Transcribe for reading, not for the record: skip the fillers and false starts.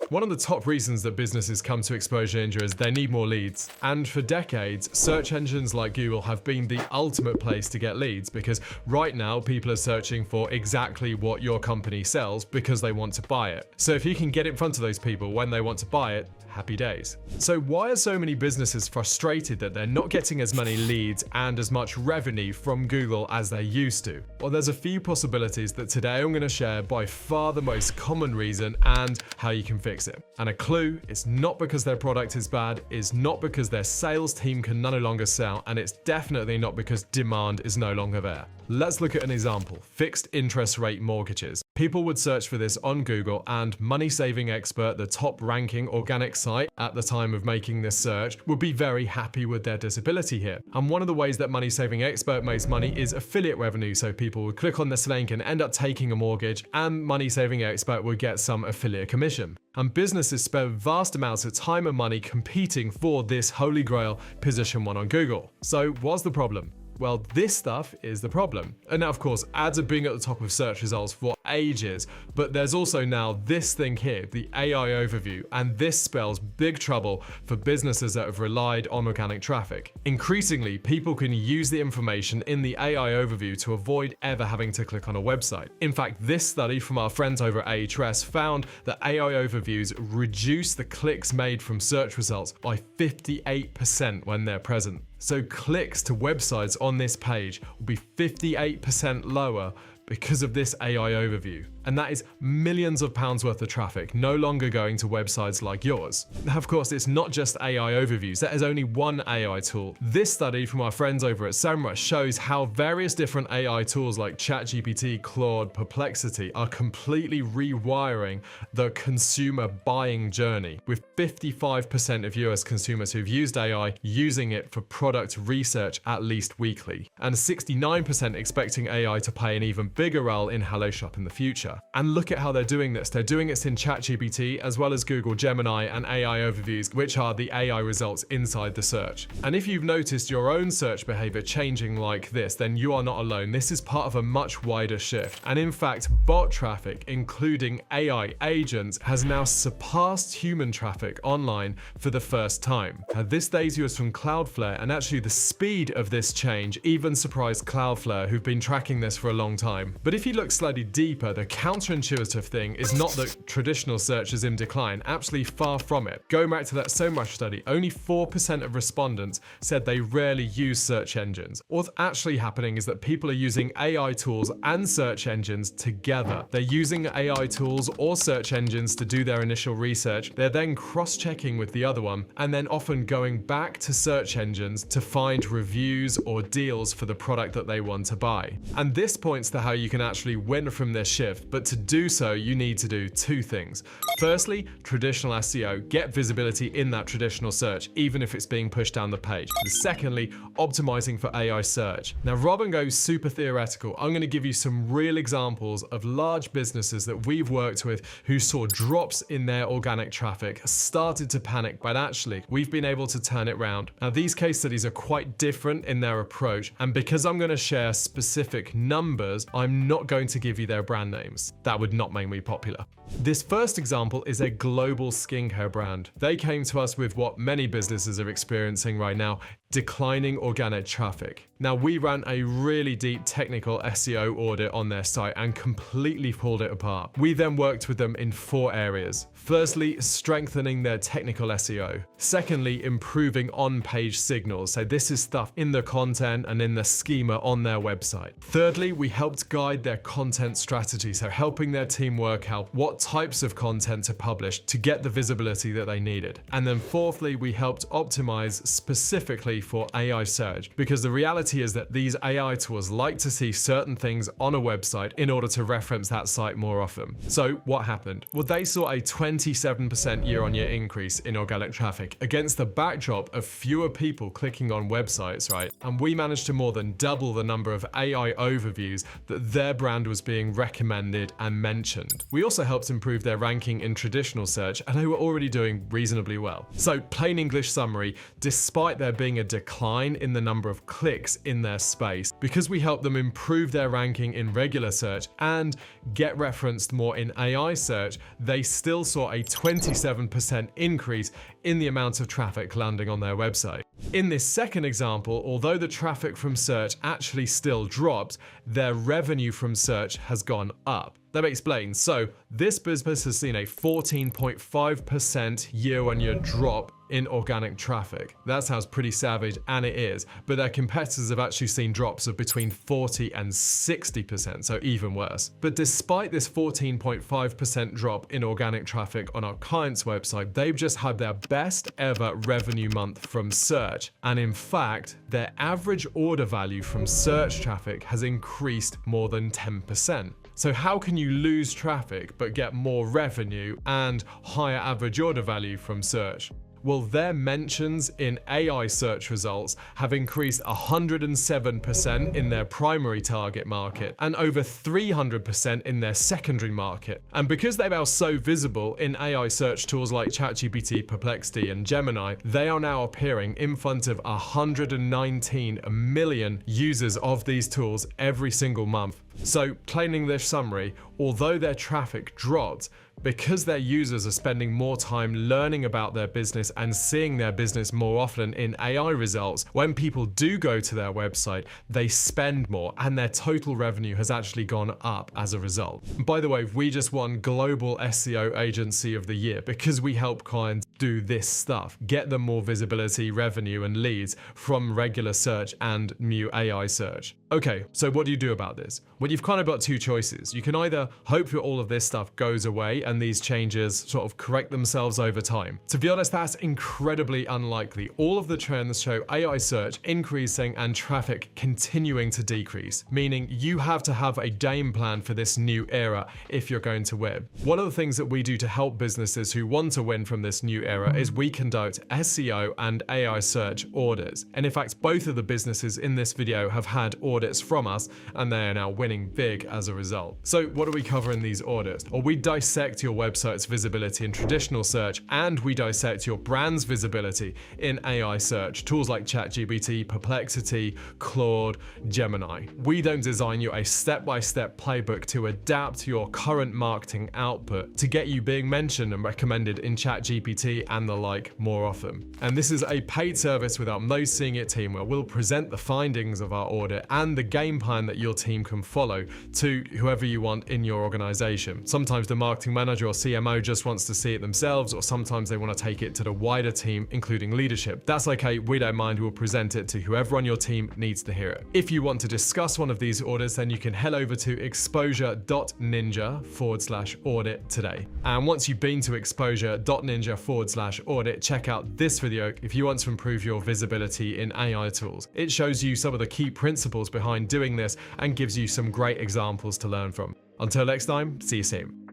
One of the top reasons that businesses come to Exposure Ninja is they need more leads. And for decades, search engines like Google have been the ultimate place to get leads because right now people are searching for exactly what your company sells because they want to buy it. So if you can get in front of those people when they want to buy it, happy days. So why are so many businesses frustrated that they're not getting as many leads and as much revenue from Google as they used to? Well, there's a few possibilities that today I'm going to share by far the most common reason and how you can fix it. And a clue, it's not because their product is bad, it's not because their sales team can no longer sell, and it's definitely not because demand is no longer there. Let's look at an example, fixed interest rate mortgages. People would search for this on Google and Money Saving Expert, the top ranking organic site at the time of making this search, would be very happy with their disability here. And one of the ways that Money Saving Expert makes money is affiliate revenue. So people would click on this link and end up taking a mortgage, and Money Saving Expert would get some affiliate commission. And businesses spend vast amounts of time and money competing for this holy grail position 1 on Google. So what's the problem? Well, this stuff is the problem. And now, of course, ads have been at the top of search results for ages, but there's also now this thing here, the AI overview, and this spells big trouble for businesses that have relied on organic traffic. Increasingly, people can use the information in the AI overview to avoid ever having to click on a website. In fact, this study from our friends over at Ahrefs found that AI overviews reduce the clicks made from search results by 58% when they're present. So clicks to websites on this page will be 58% lower because of this AI overview. And that is millions of pounds worth of traffic no longer going to websites like yours. Now, of course, it's not just AI overviews. That is only one AI tool. This study from our friends over at SEMrush shows how various different AI tools like ChatGPT, Claude, Perplexity are completely rewiring the consumer buying journey, with 55% of US consumers who've used AI using it for product research at least weekly, and 69% expecting AI to play an even bigger role in Hello Shop in the future. And look at how they're doing this. They're doing this in ChatGPT as well as Google Gemini and AI overviews, which are the AI results inside the search. And if you've noticed your own search behavior changing like this, then you are not alone. This is part of a much wider shift. And in fact, bot traffic, including AI agents, has now surpassed human traffic online for the first time. Now, this data is from Cloudflare, and actually the speed of this change even surprised Cloudflare, who've been tracking this for a long time. But if you look slightly deeper, the counterintuitive thing is not that traditional search is in decline, actually far from it. Going back to that SEMrush study, only 4% of respondents said they rarely use search engines. What's actually happening is that people are using AI tools and search engines together. They're using AI tools or search engines to do their initial research. They're then cross-checking with the other one, and then often going back to search engines to find reviews or deals for the product that they want to buy. And this points to how you can actually win from this shift. But to do so, you need to do two things. Firstly, traditional SEO, get visibility in that traditional search, even if it's being pushed down the page. And secondly, optimizing for AI search. Now, rather than go super theoretical, I'm going to give you some real examples of large businesses that we've worked with who saw drops in their organic traffic, started to panic, but actually we've been able to turn it around. Now, these case studies are quite different in their approach, and because I'm going to share specific numbers, I'm not going to give you their brand names. That would not make me popular. This first example is a global skincare brand. They came to us with what many businesses are experiencing right now, declining organic traffic. Now, we ran a really deep technical SEO audit on their site and completely pulled it apart. We then worked with them in 4 areas. Firstly, strengthening their technical SEO. Secondly, improving on-page signals. So this is stuff in the content and in the schema on their website. Thirdly, we helped guide their content strategy. So helping their team work out what types of content to publish to get the visibility that they needed. And then fourthly, we helped optimize specifically for AI search, because the reality is that these AI tools like to see certain things on a website in order to reference that site more often. So what happened? Well, they saw a 27% year-on-year increase in organic traffic against the backdrop of fewer people clicking on websites, right? And we managed to more than double the number of AI overviews that their brand was being recommended and mentioned. We also helped improve their ranking in traditional search, and they were already doing reasonably well. So, plain English summary, despite there being a decline in the number of clicks in their space because we help them improve their ranking in regular search and get referenced more in AI search. They still saw a 27% increase in the amount of traffic landing on their website. In this second example, although the traffic from search actually still dropped, their revenue from search has gone up. Let me explain. So this business has seen a 14.5% year-on-year drop in organic traffic. That sounds pretty savage, and it is, but their competitors have actually seen drops of between 40 and 60%, so even worse. But despite this 14.5% drop in organic traffic on our client's website, they've just had their best ever revenue month from search. And in fact, their average order value from search traffic has increased more than 10%. So how can you lose traffic but get more revenue and higher average order value from search? Well, their mentions in AI search results have increased 107% in their primary target market and over 300% in their secondary market. And because they are so visible in AI search tools like ChatGPT, Perplexity, and Gemini, they are now appearing in front of 119 million users of these tools every single month. So, claiming this summary, although their traffic dropped, because their users are spending more time learning about their business and seeing their business more often in AI results, when people do go to their website, they spend more and their total revenue has actually gone up as a result. By the way, we just won Global SEO Agency of the Year because we help clients do this stuff, get them more visibility, revenue, and leads from regular search and new AI search. Okay, so what do you do about this? Well, you've kind of got two choices. You can either hope that all of this stuff goes away and these changes sort of correct themselves over time. To be honest, that's incredibly unlikely. All of the trends show AI search increasing and traffic continuing to decrease, meaning you have to have a game plan for this new era if you're going to win. One of the things that we do to help businesses who want to win from this new era is we conduct SEO and AI search audits. And in fact, both of the businesses in this video have had audits from us, and they are now winning big as a result. So what do we cover in these audits? Well, we dissect your website's visibility in traditional search, and we dissect your brand's visibility in AI search, tools like ChatGPT, Perplexity, Claude, Gemini. We then design you a step-by-step playbook to adapt to your current marketing output to get you being mentioned and recommended in ChatGPT and the like more often. And this is a paid service with our most senior team where we'll present the findings of our audit and the game plan that your team can follow to whoever you want in your organization. Sometimes the marketing manager or CMO just wants to see it themselves, or sometimes they want to take it to the wider team, including leadership. That's okay, we don't mind, we'll present it to whoever on your team needs to hear it. If you want to discuss one of these orders, then you can head over to exposure.ninja/audit today. And once you've been to exposure.ninja/audit, check out this video if you want to improve your visibility in AI tools. It shows you some of the key principles behind doing this and gives you some great examples to learn from. Until next time, see you soon.